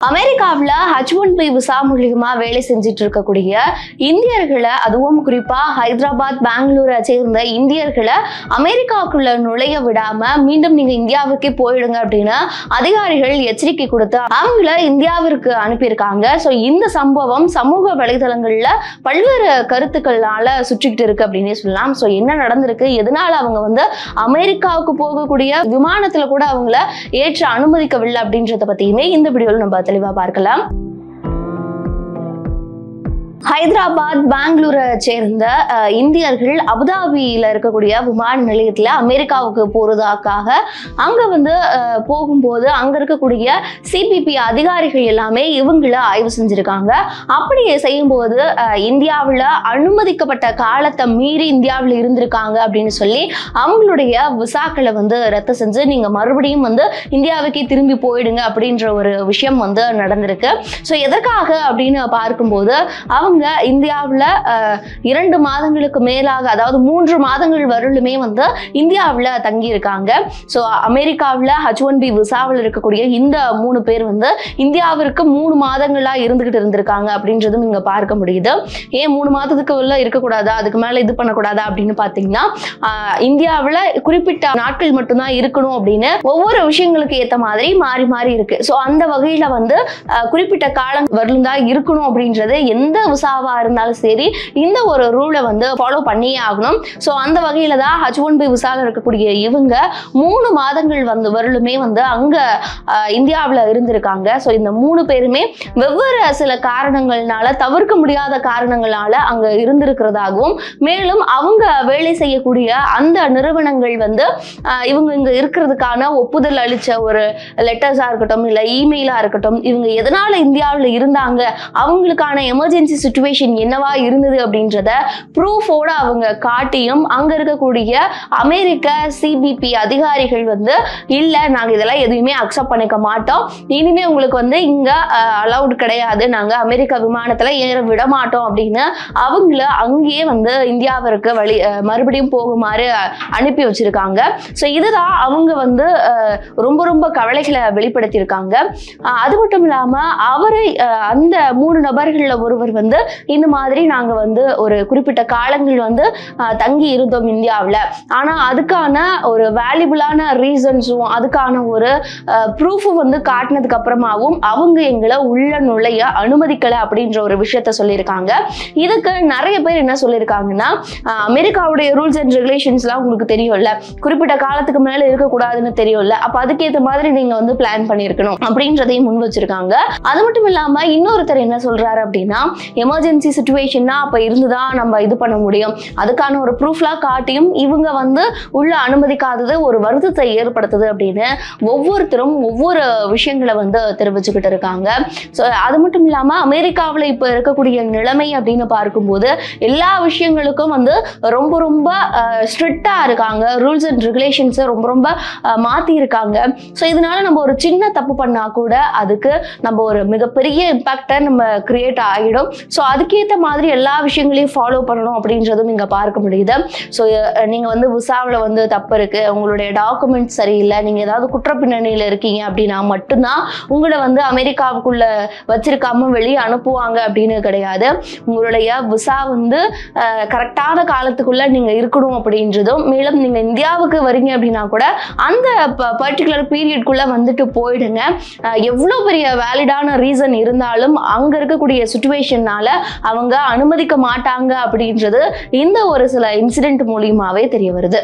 அமெரிக்காவுல H1B visa மூலமா வேலை செஞ்சிட்டு இருக்கக்கூடிய இந்தியர்களை அதுவும் குறிப்பா ஹைதராபாத் பெங்களூரை சேர்ந்த இந்தியர்களை அமெரிக்காவுக்குள்ள நுழைய விடாம மீண்டும் நீங்க இந்தியாவுக்கே போயிடுங்க அப்படின்னு அதிகாரிகள் எச்சரிக்கை கொடுத்து அவங்கள இந்தியாவிற்கு அனுப்பியிருக்காங்க. சோ இந்த சம்பவம் சமூக வலைதளங்கள்ல பல்வேறு கருத்துக்களால சுற்றிக்கிட்டு இருக்கு அப்படின்னே சொல்லலாம். சோ என்ன நடந்திருக்கு, எதனால அவங்க அமெரிக்காவுக்கு போகக்கூடிய விமானத்துல கூட அவங்கள ஏற்ற அனுமதிக்கவில்லை அப்படின்றத பத்தியுமே இந்த வீடியோல நம்ம தெளிவா பார்க்கலாம். ஹைதராபாத் பெங்களூரை சேர்ந்த இந்தியர்கள் அபுதாபியில இருக்கக்கூடிய விமான நிலையத்துல அமெரிக்காவுக்கு போறதுக்காக அங்க போகும்போது அங்க இருக்கக்கூடிய சிபிபி அதிகாரிகள் எல்லாமே இவங்கள ஆய்வு செஞ்சிருக்காங்க. அப்படி செய்யும் போது இந்தியாவுல அனுமதிக்கப்பட்ட காலத்தை மீறி இந்தியாவில் இருந்திருக்காங்க அப்படின்னு சொல்லி அவங்களுடைய விசாக்களை ரத்து செஞ்சு நீங்க மறுபடியும் இந்தியாவுக்கே திரும்பி போயிடுங்க அப்படின்ற ஒரு விஷயம் நடந்திருக்கு. ஸோ எதற்காக அப்படின்னு பார்க்கும்போது அவங்க இந்தியாவுல 2 மாதங்களுக்கு மேலாக, அதாவது 3 மாதங்கள் வரலுமே இந்தியாவுல தங்கி இருக்காங்க. சோ அமெரிக்காவுல H1B விசாவில் இருக்கக்கூடிய இந்த 3 பேர் இந்தியாவிற்கு 3 மாதங்களா இருந்துகிட்டு இருந்திருக்காங்க அப்படின்றதும் இங்க பார்க்க முடியுது. ஏன் 3 மாதத்துக்கு உள்ள இருக்கக்கூடாதா, அதுக்கு மேல இது பண்ணக்கூடாதா அப்படின்னு பாத்தீங்கன்னா இந்தியாவுல குறிப்பிட்ட நாட்கள் மட்டும்தான் இருக்கணும் அப்படின்னு ஒவ்வொரு விஷயங்களுக்கு ஏத்த மாதிரி மாறி மாறி இருக்கு. சோ அந்த வகையில குறிப்பிட்ட காலம் வரலும் தான் இருக்கணும் அப்படின்றது எந்த விசாவா இருந்தாலும் சரி இந்த ஒரு ரூலை ஃபாலோ பண்ணியே ஆகணும். சோ அந்த வகையில தான் H1B விசால இருக்கக்கூடிய இவங்க 3 மாதங்கள் வரலுமே அங்க இந்தியாவுல இருந்திருக்காங்க. சோ இந்த 3 பேருமே வெவ்வேறு சில காரணங்கள்னால, தவிர்க்க முடியாத காரணங்களால அங்க இருந்திருக்கிறதாகவும், மேலும் அவங்க வேலை செய்யக்கூடிய அந்த நிறுவனங்கள் இவங்க இங்க இருக்கிறதுக்கான ஒப்புதல் அளிச்ச ஒரு லெட்டர்ஸா இருக்கட்டும், இல்ல இமெயிலா இருக்கட்டும், இவங்க எதனால இந்தியாவுல இருந்தாங்க, அவங்களுக்கான எமர்ஜென்சி சிச்சுவேஷன் என்னவா இருந்தது அப்படின்றத ப்ரூஃபோட அவங்க காட்டியும் அங்க இருக்கக்கூடிய அமெரிக்க சிபிபி அதிகாரிகள் இல்ல நாங்க இதெல்லாம் எதுவுமே அக்செப்ட் பண்ணிக்க மாட்டோம், இனிமே உங்களுக்கு இங்க அலௌட் கிடையாது, நாங்க அமெரிக்கா விமானத்துல ஏற விட மாட்டோம் அப்படின்னு அவங்கள அங்கேயே இந்தியாவிற்கு மறுபடியும் போகுமாறு அனுப்பி வச்சிருக்காங்க. ஸோ இதுதான் அவங்க ரொம்ப ரொம்ப கவலைகளை வெளிப்படுத்தியிருக்காங்க. அது மட்டும் இல்லாம அவரை அந்த 3 நபர்கள்ல ஒருவர் இந்த மாதிரி நாங்க ஒரு குறிப்பிட்ட காலங்கள் தங்கி இருந்தோம் இந்தியாவில், ஆனா அதுக்கான ஒரு வேல்யூபிளான ரீசன்ஸும் அதுக்கான ஒரு ப்ரூஃபும் காட்டினதுக்கு அப்புறமாவும் அவங்க எங்களை உள்ள நுழைய அனுமதிக்கல அப்படின்ற ஒரு விஷயத்த சொல்லியிருக்காங்க. இதுக்கு நிறைய பேர் என்ன சொல்லியிருக்காங்கன்னா, அமெரிக்காவுடைய ரூல்ஸ் அண்ட் ரெகுலேஷன்ஸ்லாம் உங்களுக்கு தெரியும்ல, குறிப்பிட்ட காலத்துக்கு மேல இருக்கக்கூடாதுன்னு தெரியும்ல, அப்ப அதுக்கேற்ற மாதிரி நீங்க பிளான் பண்ணிருக்கணும் அப்படின்றதையும் முன் வச்சிருக்காங்க. அது மட்டும் இல்லாம இன்னொருத்தர் என்ன சொல்றாரு அப்படின்னா, எமர்ஜென்சி சிச்சுவேஷன்னா அப்ப இருந்துதான் நம்ம இது பண்ண முடியும், அதுக்கான ஒரு ப்ரூஃப்லாம் காட்டியும் இவங்க உள்ள அனுமதிக்காதது ஒரு வருத்தத்தை ஏற்படுத்துது அப்படின்னு ஒவ்வொருத்தரும் ஒவ்வொரு விஷயங்களை தெரிவிச்சுக்கிட்டு இருக்காங்க. ஸோ அது மட்டும் இல்லாம அமெரிக்காவில் இப்ப இருக்கக்கூடிய நிலைமை அப்படின்னு பார்க்கும்போது எல்லா விஷயங்களுக்கும் ரொம்ப ரொம்ப ஸ்ட்ரிக்டா இருக்காங்க, ரூல்ஸ் அண்ட் ரெகுலேஷன்ஸ் ரொம்ப ரொம்ப மாத்தி இருக்காங்க. ஸோ இதனால நம்ம ஒரு சின்ன தப்பு பண்ணா கூட அதுக்கு நம்ம ஒரு மிகப்பெரிய இம்பாக்டை நம்ம கிரியேட் ஆகிடும். ஸோ அதுக்கேற்ற மாதிரி எல்லா விஷயங்களையும் ஃபாலோ பண்ணணும் அப்படின்றதும் இங்க பார்க்க முடியுது. ஸோ நீங்க விசாவில் தப்பு இருக்கு, உங்களுடைய டாக்குமெண்ட்ஸ் சரியில்லை, நீங்க ஏதாவது குற்ற பின்னணியில இருக்கீங்க அப்படின்னா மட்டும்தான் உங்களை அமெரிக்காவுக்குள்ள வச்சிருக்காம வெளியே அனுப்புவாங்க அப்படின்னு கிடையாது. உங்களுடைய விசா கரெக்டான காலத்துக்குள்ள நீங்க இருக்கணும் அப்படின்றதும், மேலும் நீங்க இந்தியாவுக்கு வரீங்க அப்படின்னா கூட அந்த பர்டிகுலர் பீரியட்குள்ள போயிடுங்க. எவ்வளவு பெரிய வேலிடான ரீசன் இருந்தாலும் அங்க இருக்கக்கூடிய சிச்சுவேஷன்னால அவங்க அனுமதிக்க மாட்டாங்க அப்படின்றது இந்த ஒரு சில இன்சிடென்ட் மூலியமாவே தெரிய வருது.